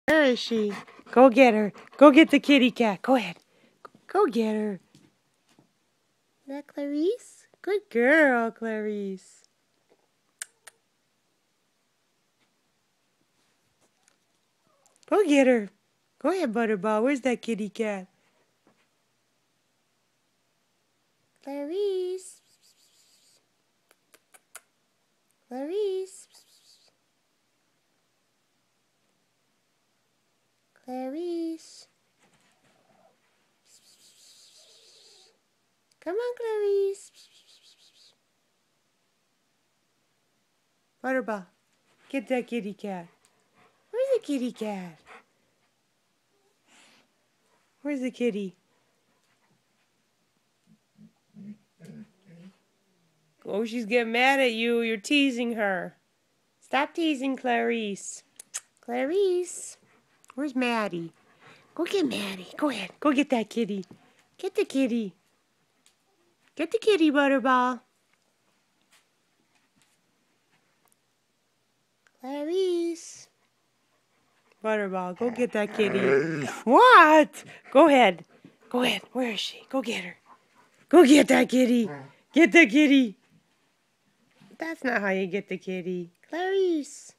Where is she? Go get her. Go get the kitty cat. Go ahead. Go get her. Is that Clarice? Good girl, Clarice. Go get her. Go ahead, Butterball. Where's that kitty cat? Clarice. Clarice. Clarice. Come on, Clarice. Butterball, get that kitty cat. Where's the kitty cat? Where's the kitty? Oh, she's getting mad at you. You're teasing her. Stop teasing Clarice. Clarice. Where's Maddie? Go get Maddie. Go ahead. Go get that kitty. Get the kitty. Get the kitty, Butterball. Clarice. Butterball, go get that kitty. What? Go ahead. Go ahead. Where is she? Go get her. Go get that kitty. Get the kitty. That's not how you get the kitty. Clarice.